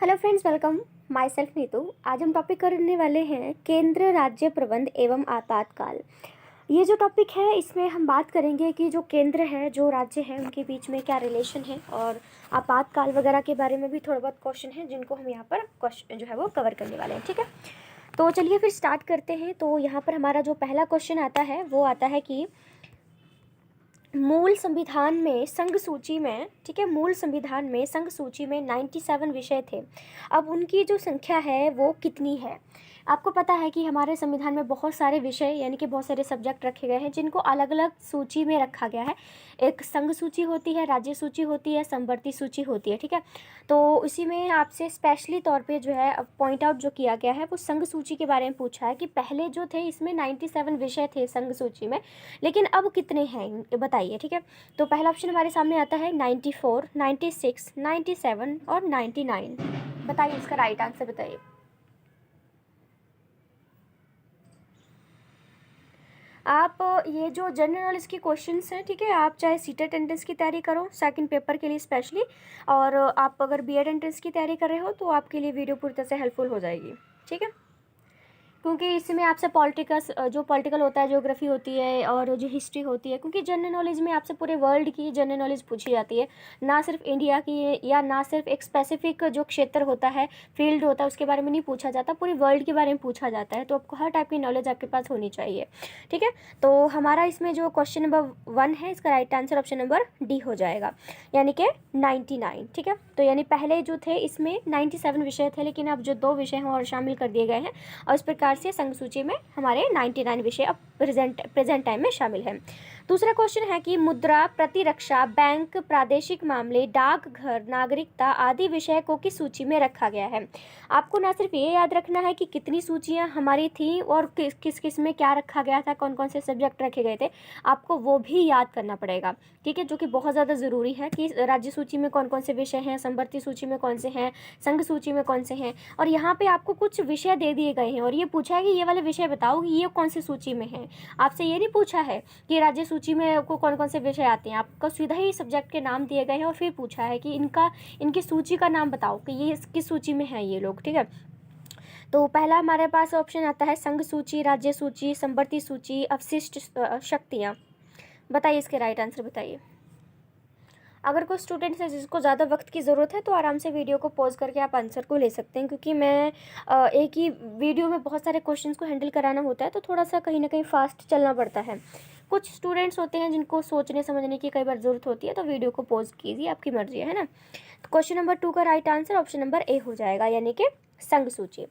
Hello friends, welcome. My self Neetu. आज हम topic करने वाले हैं केंद्र राज्य प्रबंध एवं आपातकाल। ये जो टॉपिक है इसमें हम बात करेंगे कि जो केंद्र है, जो राज्य है, उनके बीच में क्या रिलेशन है, और आपातकाल वगैरह के बारे में भी थोड़ा बहुत क्वेश्चन है जिनको हम यहाँ पर क्वेश्चन जो है वो कवर करने वाले हैं। ठीक है, तो चलिए फिर स्टार्ट करते हैं। तो यहाँ पर हमारा जो पहला क्वेश्चन आता है वो आता है कि मूल संविधान में संघ सूची में, ठीक है, मूल संविधान में संघ सूची में 97 विषय थे। अब उनकी जो संख्या है वो कितनी है। आपको पता है कि हमारे संविधान में बहुत सारे विषय यानी कि बहुत सारे सब्जेक्ट रखे गए हैं जिनको अलग अलग सूची में रखा गया है। एक संघ सूची होती है, राज्य सूची होती है, समवर्ती सूची होती है। ठीक है, तो इसी में आपसे स्पेशली तौर पे जो है पॉइंट आउट जो किया गया है वो संघ सूची के बारे में पूछा है कि पहले जो थे इसमें 97 विषय थे संघ सूची में, लेकिन अब कितने हैं बताइए। ठीक है, तो पहला ऑप्शन हमारे सामने आता है 94, 96, 97 और 99। बताइए इसका राइट आंसर बताइए। आप ये जो जनरल नॉलेज के क्वेश्चंस हैं, ठीक है, आप चाहे सीटेट एंट्रेंस की तैयारी करो सेकंड पेपर के लिए स्पेशली, और आप अगर बीएड एंट्रेंस की तैयारी कर रहे हो तो आपके लिए वीडियो पूरी तरह से हेल्पफुल हो जाएगी। ठीक है, क्योंकि इसमें आपसे पॉलिटिकल जो पॉलिटिकल होता है, ज्योग्राफी होती है और जो हिस्ट्री होती है, क्योंकि जनरल नॉलेज में आपसे पूरे वर्ल्ड की जनरल नॉलेज पूछी जाती है, ना सिर्फ इंडिया की या ना सिर्फ एक स्पेसिफिक जो क्षेत्र होता है, फील्ड होता है, उसके बारे में नहीं पूछा जाता, पूरे वर्ल्ड के बारे में पूछा जाता है। तो आपको हर टाइप की नॉलेज आपके पास होनी चाहिए। ठीक है, तो हमारा इसमें जो क्वेश्चन नंबर 1 है इसका right answer option number D हो जाएगा, यानी कि 99। ठीक है, तो यानी पहले जो थे इसमें 97 विषय थे, लेकिन अब जो 2 विषय हैं और शामिल कर दिए गए हैं, और इस प्रकार से संघ सूची में हमारे 99 विषय अब प्रेजेंट टाइम में शामिल हैं। दूसरा क्वेश्चन है कि मुद्रा, प्रतिरक्षा, बैंक, प्रादेशिक मामले, डाकघर, नागरिकता आदि विषय को किस सूची में रखा गया है। आपको ना सिर्फ ये याद रखना है कि कितनी सूचियां हमारी थी और किस किस में क्या रखा गया था, कौन कौन से सब्जेक्ट रखे गए थे, आपको वो भी याद करना पड़ेगा। ठीक है, जो कि बहुत ज़्यादा ज़रूरी है कि राज्य सूची में कौन कौन से विषय हैं, समवर्ती सूची में कौन से हैं, संघ सूची में कौन से हैं। और यहाँ पे आपको कुछ विषय दे दिए गए हैं और ये पूछा है कि ये वाले विषय बताओ कि ये कौन सी सूची में है। आपसे ये नहीं पूछा है कि राज्य सूची में आपको कौन कौन से विषय आते हैं, आपको सीधा ही सब्जेक्ट के नाम दिए गए हैं और फिर पूछा है कि इनकी सूची का नाम बताओ कि ये किस सूची में है ये लोग। ठीक है, तो पहला हमारे पास ऑप्शन आता है संघ सूची, राज्य सूची, समवर्ती सूची, अवशिष्ट शक्तियाँ। बताइए इसके राइट आंसर बताइए। अगर कोई स्टूडेंट है जिसको ज़्यादा वक्त की ज़रूरत है तो आराम से वीडियो को पॉज करके आप आंसर को ले सकते हैं, क्योंकि मैं एक ही वीडियो में बहुत सारे क्वेश्चंस को हैंडल कराना होता है तो थोड़ा सा कहीं ना कहीं फास्ट चलना पड़ता है। कुछ स्टूडेंट्स होते हैं जिनको सोचने समझने की कई बार ज़रूरत होती है, तो वीडियो को पॉज कीजिए, आपकी मर्जी है ना। तो क्वेश्चन नंबर 2 का right answer option number A हो जाएगा, यानी कि संघ सूची।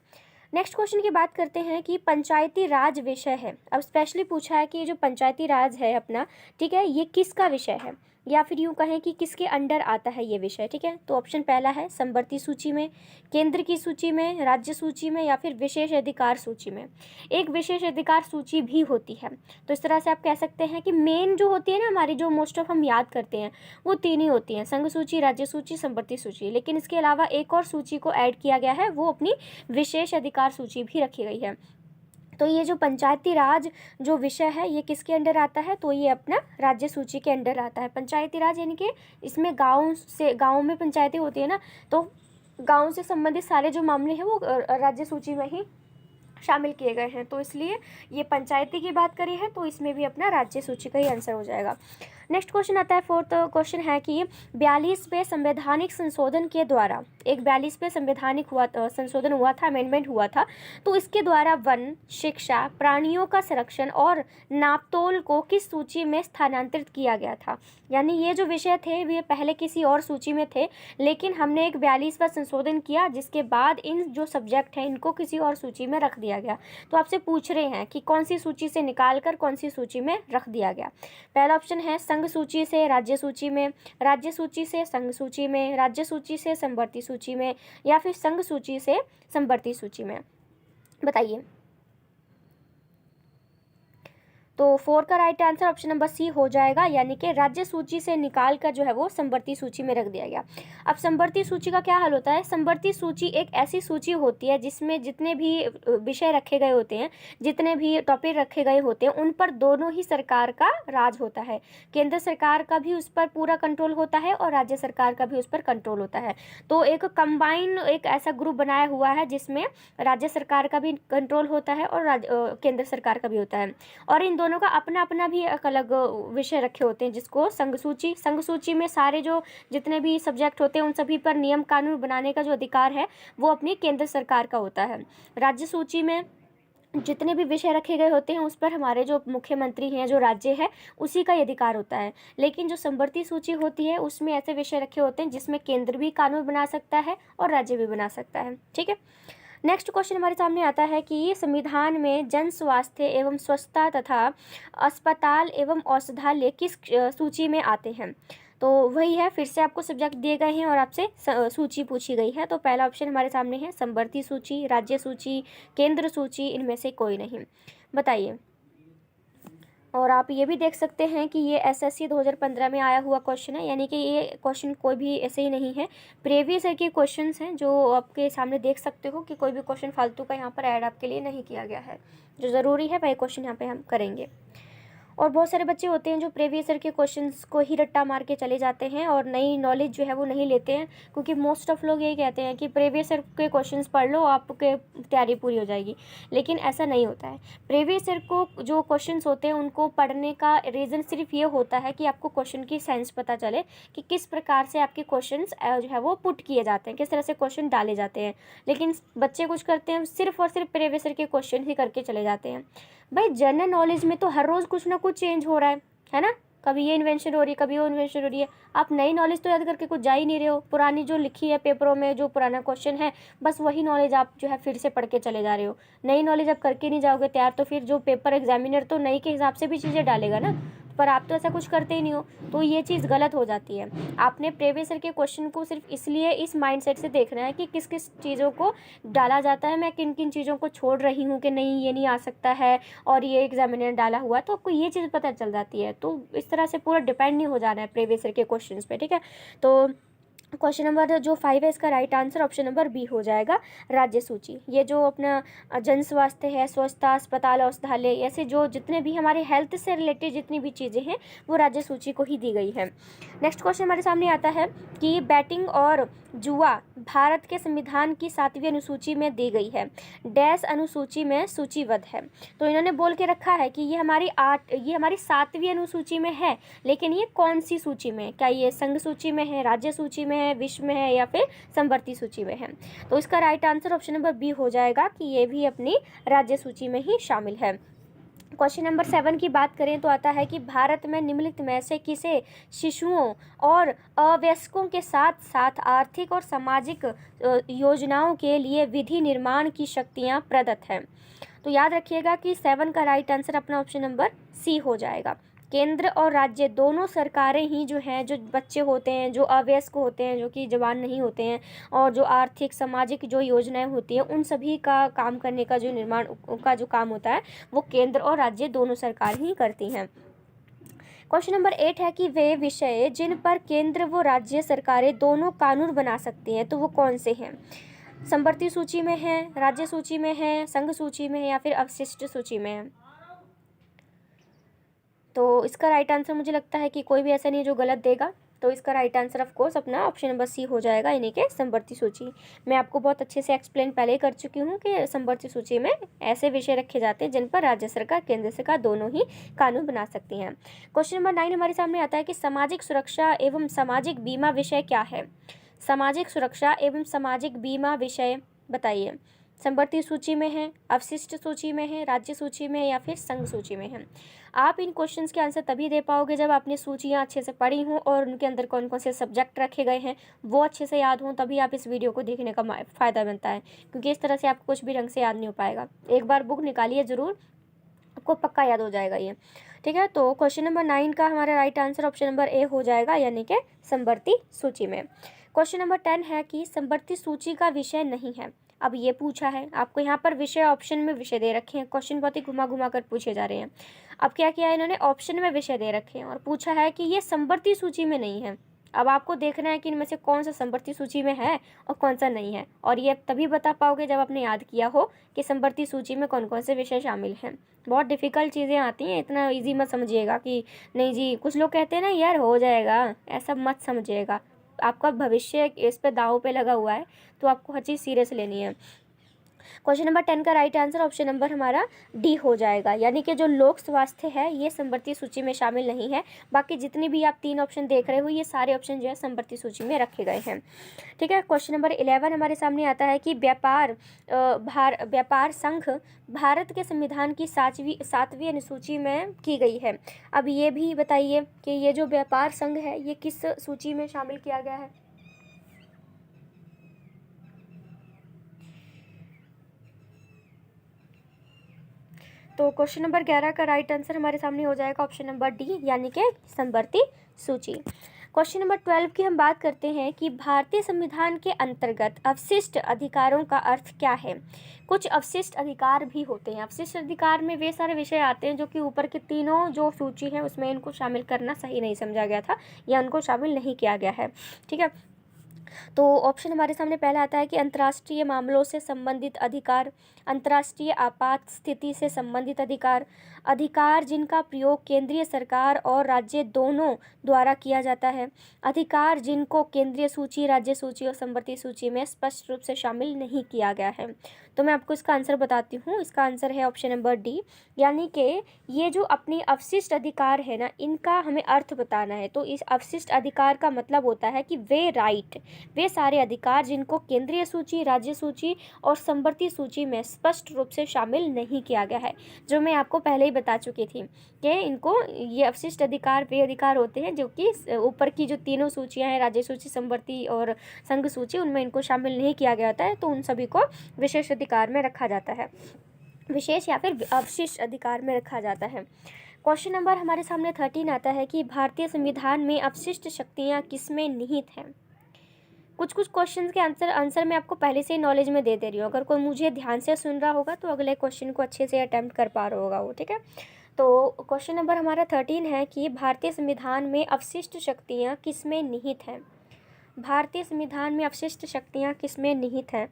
नेक्स्ट क्वेश्चन की बात करते हैं कि पंचायती राज विषय है। अब स्पेशली पूछा है कि ये जो पंचायती राज है अपना, ठीक है, ये किसका विषय है, या फिर यूँ कहें कि किसके अंडर आता है ये विषय। ठीक है, तो ऑप्शन पहला है समवर्ती सूची में, केंद्र की सूची में, राज्य सूची में, या फिर विशेष अधिकार सूची में। एक विशेष अधिकार सूची भी होती है। तो इस तरह से आप कह सकते हैं कि मेन जो होती है ना हमारी, जो मोस्ट ऑफ हम याद करते हैं, वो 3 ही होती हैं, संघ सूची, राज्य सूची, समवर्ती सूची। लेकिन इसके अलावा एक और सूची को ऐड किया गया है, वो अपनी विशेष अधिकार सूची भी रखी गई है। तो ये जो पंचायती राज जो विषय है ये किसके अंडर आता है, तो ये अपना राज्य सूची के अंडर आता है। पंचायती राज यानी कि इसमें गाँव में पंचायतें होती है ना, तो गाँव से संबंधित सारे जो मामले हैं वो राज्य सूची में ही शामिल किए गए हैं, तो इसलिए ये पंचायती की बात करी है तो इसमें भी अपना राज्य सूची का ही आंसर हो जाएगा। नेक्स्ट क्वेश्चन आता है, फोर्थ क्वेश्चन है कि 42वें संवैधानिक संशोधन के द्वारा, एक 42वें संवैधानिक संशोधन हुआ था, अमेंडमेंट हुआ था, तो इसके द्वारा वन, शिक्षा, प्राणियों का संरक्षण और नापतोल को किस सूची में स्थानांतरित किया गया था। यानी ये जो विषय थे वे पहले किसी और सूची में थे, लेकिन हमने एक 42वां संशोधन किया जिसके बाद इन जो सब्जेक्ट हैं इनको किसी और सूची में रख दिया गया। तो आपसे पूछ रहे हैं कि कौन सी सूची से निकाल कर कौन सी सूची में रख दिया गया। पहला ऑप्शन है संघ सूची से राज्य सूची में, राज्य सूची से संघ सूची में, राज्य सूची से समवर्ती सूची में, या फिर संघ सूची से समवर्ती सूची में। बताइए। तो 4 का right answer option number C हो जाएगा, यानी कि राज्य सूची से निकाल कर जो है वो संवर्ती सूची में रख दिया गया। अब संवर्ती सूची का क्या हाल होता है? संवर्ती सूची एक ऐसी सूची होती है जिसमें जितने भी विषय रखे गए होते हैं, जितने भी टॉपिक रखे गए होते हैं, उन पर दोनों ही सरकार का राज होता है। केंद्र सरकार का भी उस पर पूरा कंट्रोल होता है और राज्य सरकार का भी उस पर कंट्रोल होता है। तो एक कंबाइन एक ऐसा ग्रुप बनाया हुआ है जिसमें राज्य सरकार का भी कंट्रोल होता है और केंद्र सरकार का भी होता है, और इन दोनों का अपना अपना भी एक अलग विषय रखे होते हैं जिसको संघ सूची में सारे जो जितने भी सब्जेक्ट होते हैं उन सभी पर नियम कानून बनाने का जो अधिकार है वो अपनी केंद्र सरकार का होता है। राज्य सूची में जितने भी विषय रखे गए होते हैं उस पर हमारे जो मुख्यमंत्री हैं, जो राज्य है, उसी का ही अधिकार होता है। लेकिन जो संवर्ती सूची होती है उसमें ऐसे विषय रखे होते हैं जिसमें केंद्र भी कानून बना सकता है और राज्य भी बना सकता है। ठीक है, नेक्स्ट क्वेश्चन हमारे सामने आता है कि संविधान में जन स्वास्थ्य एवं स्वच्छता तथा अस्पताल एवं औषधालय किस सूची में आते हैं? तो वही है, फिर से आपको सब्जेक्ट दिए गए हैं और आपसे सूची पूछी गई है। तो पहला ऑप्शन हमारे सामने है संवर्ती सूची, राज्य सूची, केंद्र सूची, इनमें से कोई नहीं। बताइए। और आप ये भी देख सकते हैं कि ये एसएससी 2015 में आया हुआ क्वेश्चन है, यानी कि ये क्वेश्चन कोई भी ऐसे ही नहीं है, प्रीवियस ईयर के क्वेश्चंस हैं जो आपके सामने देख सकते हो कि कोई भी क्वेश्चन फालतू का यहाँ पर ऐड आपके लिए नहीं किया गया है। जो ज़रूरी है वही क्वेश्चन यहाँ पे हम करेंगे। और बहुत सारे बच्चे होते हैं जो प्रीवियस ईयर के क्वेश्चंस को ही रट्टा मार के चले जाते हैं और नई नॉलेज जो है वो नहीं लेते हैं, क्योंकि मोस्ट ऑफ लोग यही कहते हैं कि प्रीवियस ईयर के क्वेश्चंस पढ़ लो आपके तैयारी पूरी हो जाएगी, लेकिन ऐसा नहीं होता है। प्रीवियस ईयर को जो क्वेश्चंस होते हैं उनको पढ़ने का रीज़न सिर्फ ये होता है कि आपको क्वेश्चन की सेंस पता चले कि किस प्रकार से आपके क्वेश्चंस जो है वो पुट किए जाते हैं, किस तरह से क्वेश्चन डाले जाते हैं। लेकिन बच्चे कुछ करते हैं, सिर्फ और सिर्फ प्रीवियस ईयर के क्वेश्चन ही करके चले जाते हैं। भाई जनरल नॉलेज में तो हर रोज़ कुछ ना कुछ चेंज हो रहा है ना? कभी ये इन्वेंशन हो रही है, कभी वो इन्वेंशन हो रही है। आप नई नॉलेज तो याद करके कुछ जा ही नहीं रहे हो। पुरानी जो लिखी है पेपरों में, जो पुराना क्वेश्चन है, बस वही नॉलेज आप जो है फिर से पढ़ के चले जा रहे हो। नई नॉलेज आप करके नहीं जाओगे तैयार, तो फिर जो पेपर एग्जामिनर तो नई के हिसाब से भी चीज़ें डालेगा ना, पर आप तो ऐसा कुछ करते ही नहीं हो, तो ये चीज़ गलत हो जाती है। आपने प्रीवियस ईयर के क्वेश्चन को सिर्फ इसलिए इस माइंडसेट से देखना है कि किस किस चीज़ों को डाला जाता है, मैं किन किन चीज़ों को छोड़ रही हूँ कि नहीं ये नहीं आ सकता है और ये एग्जामिनर डाला हुआ, तो आपको ये चीज़ पता चल जाती है। तो इस तरह से पूरा डिपेंड नहीं हो जाना है प्रीवियस ईयर के क्वेश्चन पे। ठीक है, तो क्वेश्चन नंबर जो 5 है इसका right answer option number B हो जाएगा, राज्य सूची। ये जो अपना जन स्वास्थ्य है, स्वच्छता, अस्पताल, औषधालय, ऐसे जो जितने भी हमारे हेल्थ से रिलेटेड जितनी भी चीज़ें हैं वो राज्य सूची को ही दी गई है। नेक्स्ट क्वेश्चन हमारे सामने आता है कि बैटिंग और जुआ भारत के संविधान की 7वीं अनुसूची में दी गई है, डैश अनुसूची में सूचीबद्ध है। तो इन्होंने बोल के रखा है कि ये हमारी 7वीं अनुसूची में है, लेकिन ये कौन सी सूची में? क्या ये संघ सूची में है, राज्य सूची में है, विश्व में है, या फिर संवर्ती सूची में है? तो इसका right answer option number B हो जाएगा कि ये भी अपनी राज्य सूची में ही शामिल है। क्वेश्चन नंबर 7 की बात करें तो आता है कि भारत में निम्नलिखित में से किसे शिशुओं और अवयस्कों के साथ साथ आर्थिक और सामाजिक योजनाओं के लिए विधि निर्माण की शक्तियां प्रदत्त हैं? तो याद रखिएगा कि 7 का राइट आंसर अपना ऑप्शन नंबर सी हो जाएगा। केंद्र और राज्य दोनों सरकारें ही जो हैं, जो बच्चे होते हैं, जो अवयस्क होते हैं, जो कि जवान नहीं होते हैं, और जो आर्थिक सामाजिक जो योजनाएं होती हैं, उन सभी का काम करने का जो निर्माण का जो काम होता है वो केंद्र और राज्य दोनों सरकार ही करती हैं। क्वेश्चन नंबर 8 है कि वे विषय जिन पर केंद्र व राज्य सरकारें दोनों कानून बना सकती हैं तो वो कौन से हैं? संवर्ती सूची में है, राज्य सूची में है, संघ सूची में है, या फिर अवशिष्ट सूची में है? तो इसका राइट आंसर मुझे लगता है कि कोई भी ऐसा नहीं है जो गलत देगा, तो इसका राइट आंसर ऑफ कोर्स अपना ऑप्शन नंबर सी हो जाएगा, यानी कि संवर्ती सूची। मैं आपको बहुत अच्छे से एक्सप्लेन पहले ही कर चुकी हूँ कि संवर्ती सूची में ऐसे विषय रखे जाते हैं जिन पर राज्य सरकार, केंद्र सरकार दोनों ही कानून बना सकती हैं। क्वेश्चन नंबर 9 हमारे सामने आता है कि सामाजिक सुरक्षा एवं सामाजिक बीमा विषय क्या है? सामाजिक सुरक्षा एवं सामाजिक बीमा विषय बताइए। संवर्ती सूची में है, अवशिष्ट सूची में है, राज्य सूची में है, या फिर संघ सूची में है? आप इन क्वेश्चंस के आंसर तभी दे पाओगे जब आपने सूचियाँ अच्छे से पढ़ी हों और उनके अंदर कौन कौन से सब्जेक्ट रखे गए हैं वो अच्छे से याद हों, तभी आप इस वीडियो को देखने का फ़ायदा बनता है, क्योंकि इस तरह से आपको कुछ भी ढंग से याद नहीं हो पाएगा। एक बार बुक निकालिए ज़रूर, आपको पक्का याद हो जाएगा ये। ठीक है, तो क्वेश्चन नंबर 9 का हमारा right answer option number A हो जाएगा, यानी कि संवर्ती सूची में। क्वेश्चन नंबर 10 है कि संवर्ती सूची का विषय नहीं है, अब ये पूछा है आपको, यहाँ पर विषय ऑप्शन में विषय दे रखे हैं, क्वेश्चन बहुत ही घुमा घुमा कर पूछे जा रहे हैं। अब क्या किया है इन्होंने, ऑप्शन में विषय दे रखे हैं और पूछा है कि ये समवर्ती सूची में नहीं है। अब आपको देखना है कि इनमें से कौन सा समवर्ती सूची में है और कौन सा नहीं है, और ये तभी बता पाओगे जब आपने याद किया हो कि समवर्ती सूची में कौन कौन से विषय शामिल हैं। बहुत डिफ़िकल्ट चीज़ें आती हैं, इतना इजी मत समझिएगा कि नहीं जी, कुछ लोग कहते हैं ना यार हो जाएगा, ऐसा मत समझिएगा। आपका भविष्य इस पे दांव पे लगा हुआ है, तो आपको हर चीज़ सीरियस लेनी है। क्वेश्चन नंबर 10 का राइट आंसर ऑप्शन नंबर हमारा डी हो जाएगा, यानी कि जो लोक स्वास्थ्य है ये समवर्ती सूची में शामिल नहीं है। बाकी जितनी भी आप 3 ऑप्शन देख रहे हो ये सारे ऑप्शन जो है समवर्ती सूची में रखे गए हैं। ठीक है, क्वेश्चन नंबर 11 हमारे सामने आता है कि व्यापार संघ भारत के संविधान की 7वीं अनुसूची में की गई है। अब ये भी बताइए कि ये जो व्यापार संघ है ये किस सूची में शामिल किया गया है। तो क्वेश्चन नंबर 11 का राइट आंसर हमारे सामने हो जाएगा ऑप्शन नंबर डी, यानी कि समवर्ती सूची। क्वेश्चन नंबर 12 की हम बात करते हैं कि भारतीय संविधान के अंतर्गत अवशिष्ट अधिकारों का अर्थ क्या है। कुछ अवशिष्ट अधिकार भी होते हैं। अवशिष्ट अधिकार में वे सारे विषय आते हैं जो कि ऊपर के तीनों जो सूची है उसमें इनको शामिल करना सही नहीं समझा गया था या उनको शामिल नहीं किया गया है। ठीक है, तो ऑप्शन हमारे सामने पहला आता है कि अंतर्राष्ट्रीय मामलों से संबंधित अधिकार, अंतर्राष्ट्रीय आपात स्थिति से संबंधित अधिकार, अधिकार जिनका प्रयोग केंद्रीय सरकार और राज्य दोनों द्वारा किया जाता है, अधिकार जिनको केंद्रीय सूची, राज्य सूची और समवर्ती सूची में स्पष्ट रूप से शामिल नहीं किया गया है। तो मैं आपको इसका आंसर बताती हूँ। इसका आंसर है ऑप्शन नंबर डी, यानी कि ये जो अपनी अवशिष्ट अधिकार है ना, इनका हमें अर्थ बताना है। तो इस अवशिष्ट अधिकार का मतलब होता है कि वे सारे अधिकार जिनको केंद्रीय सूची, राज्य सूची और समवर्ती सूची में स्पष्ट रूप से शामिल नहीं किया गया है, जो मैं आपको पहले ही बता चुकी थी कि इनको ये अवशिष्ट अधिकार वे अधिकार होते हैं जो कि ऊपर की जो तीनों सूचियां हैं, राज्य सूची, समवर्ती और संघ सूची, उनमें इनको शामिल नहीं किया गया होता है। तो उन सभी को विशेष अधिकार में रखा जाता है, विशेष या फिर अवशिष्ट अधिकार में रखा जाता है। क्वेश्चन नंबर हमारे सामने 13 आता है कि भारतीय संविधान में अवशिष्ट शक्तियाँ किसमें निहित हैं। कुछ क्वेश्चंस के आंसर मैं आपको पहले से ही नॉलेज में दे रही हूँ। अगर कोई मुझे ध्यान से सुन रहा होगा तो अगले क्वेश्चन को अच्छे से अटेम्प्ट कर पा रहा होगा वो। ठीक है, तो क्वेश्चन नंबर हमारा 13 है कि भारतीय संविधान में अवशिष्ट शक्तियाँ किसमें निहित हैं। भारतीय संविधान में अवशिष्ट शक्तियाँ किसमें निहित हैं।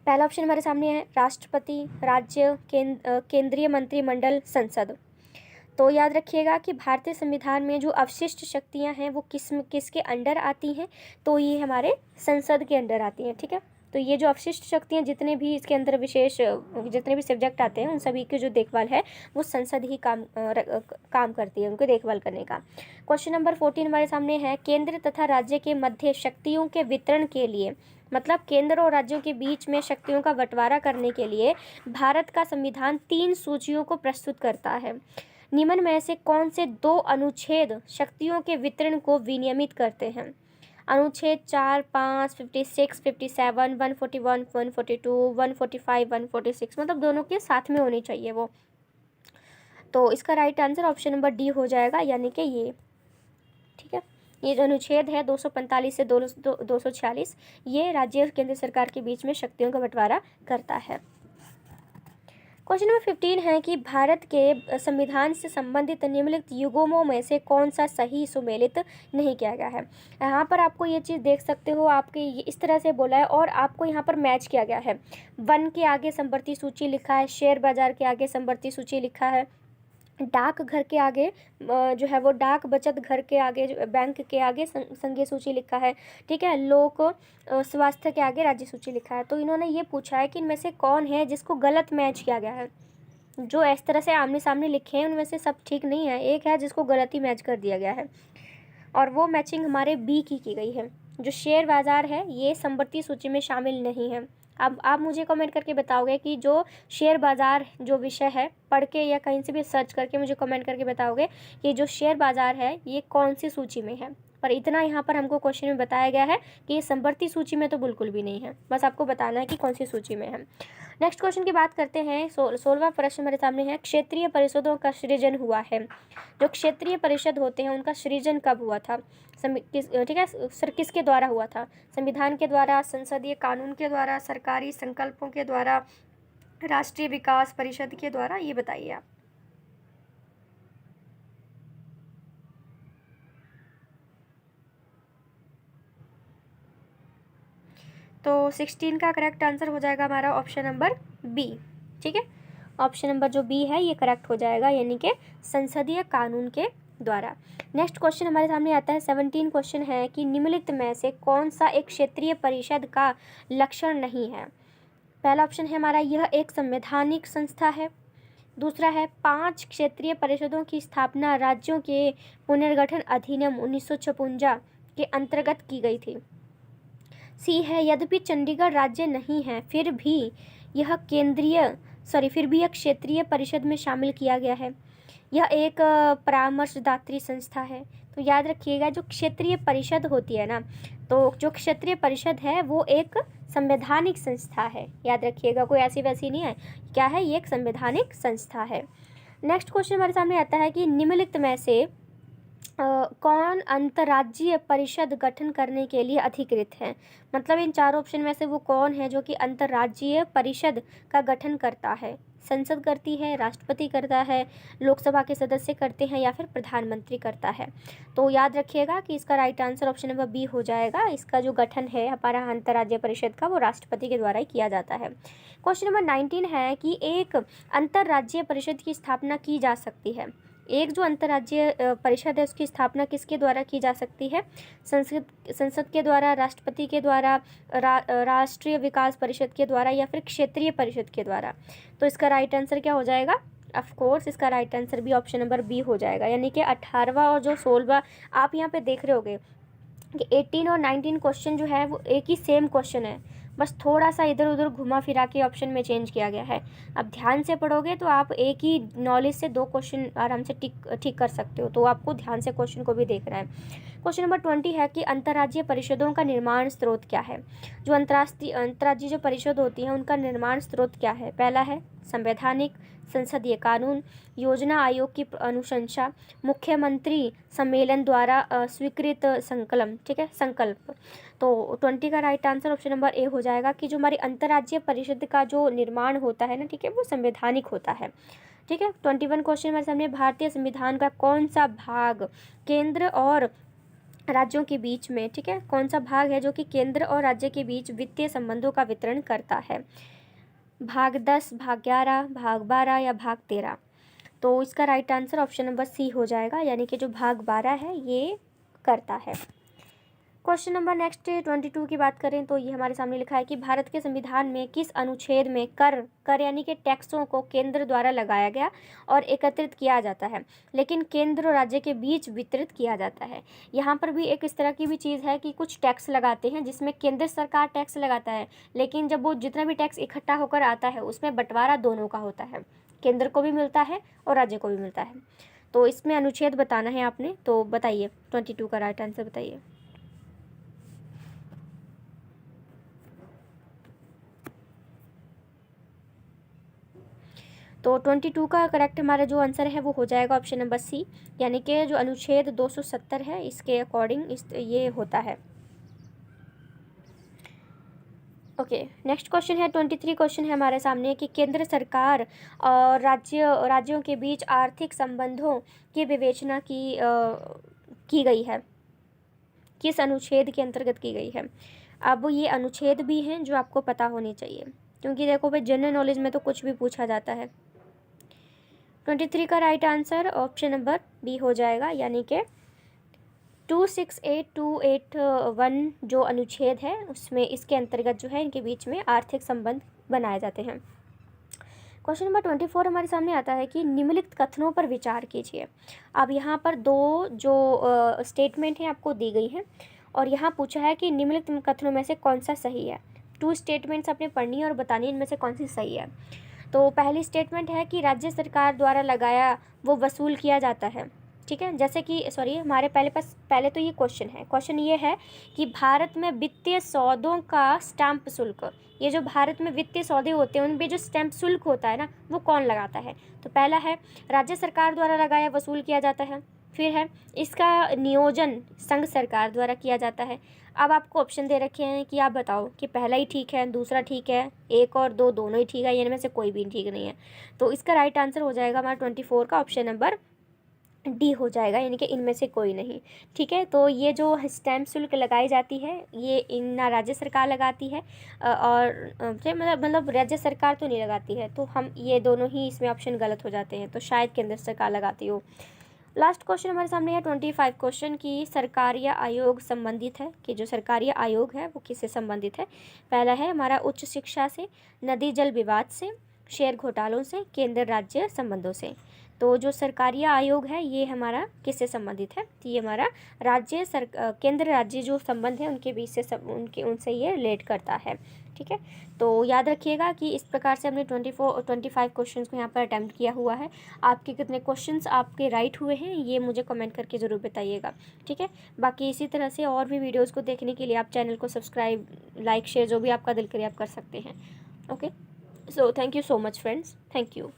पहला ऑप्शन हमारे सामने है राष्ट्रपति, राज्य, केंद्रीय मंत्रिमंडल, संसद। तो याद रखिएगा कि भारतीय संविधान में जो अवशिष्ट शक्तियां हैं वो किसके अंडर आती हैं, तो ये हमारे संसद के अंडर आती हैं। ठीक है, तो ये जो अवशिष्ट शक्तियां जितने भी इसके अंदर विशेष जितने भी सब्जेक्ट आते हैं उन सभी की जो देखभाल है वो संसद ही काम करती है उनकी देखभाल करने का। क्वेश्चन नंबर 14 हमारे सामने है केंद्र तथा राज्य के मध्य शक्तियों के वितरण के लिए, मतलब केंद्र और राज्यों के बीच में शक्तियों का बंटवारा करने के लिए भारत का संविधान 3 सूचियों को प्रस्तुत करता है। निम्न में से कौन से 2 अनुच्छेद शक्तियों के वितरण को विनियमित करते हैं। अनुच्छेद 4, 5, 56, 57, 141, 142, 145, 146, मतलब दोनों के साथ में होनी चाहिए वो। तो इसका right answer option number D हो जाएगा, यानी कि ये। ठीक है, ये जो अनुच्छेद है 245 से 246 ये राज्य और केंद्र सरकार के बीच में शक्तियों का बंटवारा करता है। क्वेश्चन नंबर 15 है कि भारत के संविधान से संबंधित निम्नलिखित युग्मों में से कौन सा सही सुमेलित नहीं किया गया है। यहाँ पर आपको ये चीज़ देख सकते हो, आपके ये इस तरह से बोला है और आपको यहाँ पर मैच किया गया है। वन के आगे संवर्ती सूची लिखा है, शेयर बाजार के आगे संवर्ती सूची लिखा है, डाक घर के आगे जो है वो डाक बचत घर के आगे बैंक के आगे संघीय सूची लिखा है। ठीक है, लोक स्वास्थ्य के आगे राज्य सूची लिखा है। तो इन्होंने ये पूछा है कि इनमें से कौन है जिसको गलत मैच किया गया है। जो इस तरह से आमने सामने लिखे हैं उनमें से सब ठीक नहीं है, एक है जिसको गलत ही मैच कर दिया गया है और वो मैचिंग हमारे बी की गई है। जो शेयर बाज़ार है ये समवर्ती सूची में शामिल नहीं है। अब आप मुझे कमेंट करके बताओगे कि जो शेयर बाज़ार जो विषय है, पढ़ के या कहीं से भी सर्च करके मुझे कमेंट करके बताओगे कि जो शेयर बाज़ार है ये कौन सी सूची में है। पर इतना यहाँ पर हमको क्वेश्चन में बताया गया है कि ये समवर्ती सूची में तो बिल्कुल भी नहीं है, बस आपको बताना है कि कौन सी सूची में है। नेक्स्ट क्वेश्चन की बात करते हैं। 16वां प्रश्न मेरे सामने है, क्षेत्रीय परिषदों का सृजन हुआ है। जो क्षेत्रीय परिषद होते हैं उनका सृजन कब हुआ था? ठीक है सर, किसके द्वारा हुआ था? संविधान के द्वारा, संसदीय कानून के द्वारा, सरकारी संकल्पों के द्वारा, राष्ट्रीय विकास परिषद के द्वारा? ये बताइए आप। तो 16 का करेक्ट आंसर हो जाएगा हमारा ऑप्शन नंबर बी। ठीक है, ऑप्शन नंबर जो बी है ये करेक्ट हो जाएगा, यानी कि संसदीय कानून के द्वारा। नेक्स्ट क्वेश्चन हमारे सामने आता है 17 क्वेश्चन है कि निम्नलिखित में से कौन सा एक क्षेत्रीय परिषद का लक्षण नहीं है? पहला ऑप्शन है हमारा, यह एक संवैधानिक संस्था है। दूसरा है, 5 क्षेत्रीय परिषदों की स्थापना राज्यों के पुनर्गठन अधिनियम 1956 के अंतर्गत की गई थी। सी है, यद्यपि चंडीगढ़ राज्य नहीं है फिर भी यह क्षेत्रीय परिषद में शामिल किया गया है। यह एक परामर्शदात्री संस्था है। तो याद रखिएगा, जो क्षेत्रीय परिषद होती है ना, तो जो क्षेत्रीय परिषद है वो एक संवैधानिक संस्था है। याद रखिएगा, कोई ऐसी वैसी नहीं है। क्या है? ये एक संवैधानिक संस्था है। नेक्स्ट क्वेश्चन हमारे सामने आता है कि निम्नलिखित में से कौन अंतर्राज्यीय परिषद गठन करने के लिए अधिकृत है? मतलब इन चार ऑप्शन में से वो कौन है जो कि अंतर्राज्यीय परिषद का गठन करता है? संसद करती है, राष्ट्रपति करता है, लोकसभा के सदस्य करते हैं, या फिर प्रधानमंत्री करता है? तो याद रखिएगा कि इसका right answer option number B हो जाएगा। इसका जो गठन है हमारा अंतर्राज्यीय परिषद का, वो राष्ट्रपति के द्वारा ही किया जाता है। क्वेश्चन नंबर 19 है कि एक अंतर्राज्यीय परिषद की स्थापना की जा सकती है। एक जो अंतर्राज्यीय परिषद है उसकी स्थापना किसके द्वारा की जा सकती है? संसद के द्वारा, राष्ट्रपति के द्वारा, राष्ट्रीय विकास परिषद के द्वारा, या फिर क्षेत्रीय परिषद के द्वारा? तो इसका राइट आंसर क्या हो जाएगा? ऑफ कोर्स इसका राइट आंसर भी ऑप्शन नंबर बी हो जाएगा। यानी कि 18वां और जो 16वां आप यहाँ पे देख रहे होगे कि 18 और 19 क्वेश्चन जो है वो एक ही सेम क्वेश्चन है, बस थोड़ा सा इधर उधर घुमा फिरा के ऑप्शन में चेंज किया गया है। अब ध्यान से पढ़ोगे तो आप एक ही नॉलेज से 2 क्वेश्चन आराम से ठीक कर सकते हो। तो आपको ध्यान से क्वेश्चन को भी देखना है। क्वेश्चन नंबर 20 है कि अंतर्राज्यीय परिषदों का निर्माण स्रोत क्या है? जो अंतर्राज्यीय जो परिषद होती हैं उनका निर्माण स्रोत क्या है? पहला है संवैधानिक, संसदीय कानून, योजना आयोग की अनुशंसा, मुख्यमंत्री सम्मेलन द्वारा स्वीकृत संकल्प। तो 20 का right answer option number A हो जाएगा कि जो हमारी अंतर्राज्यीय परिषद का जो निर्माण होता है ना, ठीक है, वो संवैधानिक होता है। ठीक है, 21 क्वेश्चन हमारे सामने, भारतीय संविधान का कौन सा भाग केंद्र और राज्यों के बीच में, ठीक है, कौन सा भाग है जो कि केंद्र और राज्य के बीच वित्तीय संबंधों का वितरण करता है? भाग 10, भाग 11, भाग 12 या भाग 13? तो इसका right answer option number C हो जाएगा, यानी कि जो भाग 12 है ये करता है। क्वेश्चन नंबर नेक्स्ट 22 की बात करें तो ये हमारे सामने लिखा है कि भारत के संविधान में किस अनुच्छेद में कर यानी कि टैक्सों को केंद्र द्वारा लगाया गया और एकत्रित किया जाता है, लेकिन केंद्र और राज्य के बीच वितरित किया जाता है? यहाँ पर भी एक इस तरह की भी चीज़ है कि कुछ टैक्स लगाते हैं जिसमें केंद्र सरकार टैक्स लगाता है, लेकिन जब वो जितना भी टैक्स इकट्ठा होकर आता है उसमें बंटवारा दोनों का होता है, केंद्र को भी मिलता है और राज्य को भी मिलता है। तो इसमें अनुच्छेद बताना है आपने, तो बताइए 22 का राइट आंसर बताइए। तो 22 का करेक्ट हमारा जो आंसर है वो हो जाएगा ऑप्शन नंबर सी, यानी कि जो अनुच्छेद 270 है इसके अकॉर्डिंग ये होता है। ओके, नेक्स्ट क्वेश्चन है 23 क्वेश्चन है हमारे सामने कि केंद्र सरकार और राज्यों के बीच आर्थिक संबंधों की विवेचना की गई है, किस अनुच्छेद के अंतर्गत की गई है? अब ये अनुच्छेद भी हैं जो आपको पता होनी चाहिए, क्योंकि देखो भाई जनरल नॉलेज में तो कुछ भी पूछा जाता है। 23 का right answer option number B हो जाएगा, यानी कि 268-281 जो अनुच्छेद है उसमें इसके अंतर्गत जो है इनके बीच में आर्थिक संबंध बनाए जाते हैं। क्वेश्चन नंबर 24 हमारे सामने आता है कि निम्नलिखित कथनों पर विचार कीजिए। अब यहाँ पर 2 जो स्टेटमेंट हैं आपको दी गई हैं और यहाँ पूछा है कि निम्नलिखित कथनों में से कौन सा सही है। 2 स्टेटमेंट्स आपने पढ़नी है और बतानी है इनमें से कौन सी सही है। तो पहली स्टेटमेंट है कि राज्य सरकार द्वारा लगाया वो वसूल किया जाता है, ठीक है। जैसे कि सॉरी, हमारे पहले तो ये क्वेश्चन है, क्वेश्चन ये है कि भारत में वित्तीय सौदों का स्टैंप शुल्क, ये जो भारत में वित्तीय सौदे होते हैं उनपे जो स्टैंप शुल्क होता है ना, वो कौन लगाता है? तो पहला है राज्य सरकार द्वारा लगाया वसूल किया जाता है। फिर है इसका नियोजन संघ सरकार द्वारा किया जाता है। अब आपको ऑप्शन दे रखे हैं कि आप बताओ कि पहला ही ठीक है, दूसरा ठीक है, एक और दो दोनों ही ठीक है, इनमें से कोई भी ठीक नहीं है। तो इसका राइट आंसर हो जाएगा हमारा 24 का ऑप्शन नंबर डी हो जाएगा, यानी कि इनमें से कोई नहीं। ठीक है, तो ये जो स्टैम्प शुल्क लगाई जाती है ये ना राज्य सरकार लगाती है और मतलब राज्य सरकार तो नहीं लगाती है, तो हम ये दोनों ही इसमें ऑप्शन गलत हो जाते हैं, तो शायद केंद्र सरकार लगाती हो। लास्ट क्वेश्चन हमारे सामने है 25 क्वेश्चन की सरकारिया आयोग संबंधित है, कि जो सरकारिया आयोग है वो किससे संबंधित है? पहला है हमारा उच्च शिक्षा से, नदी जल विवाद से, शेयर घोटालों से, केंद्र राज्य संबंधों से। तो जो सरकारिया आयोग है ये हमारा किससे संबंधित है? तो ये हमारा केंद्र राज्य जो संबंध है उनके बीच से उनसे ये रिलेट करता है। ठीक है, तो याद रखिएगा कि इस प्रकार से हमने 25 क्वेश्चंस को यहाँ पर अटैम्प्ट किया हुआ है। आपके कितने क्वेश्चंस आपके राइट हुए हैं ये मुझे कमेंट करके ज़रूर बताइएगा। ठीक है, बाकी इसी तरह से और भी वीडियोज़ को देखने के लिए आप चैनल को सब्सक्राइब, लाइक, शेयर जो भी आपका दिल करे आप कर सकते हैं। Okay, so thank you so much friends, thank you.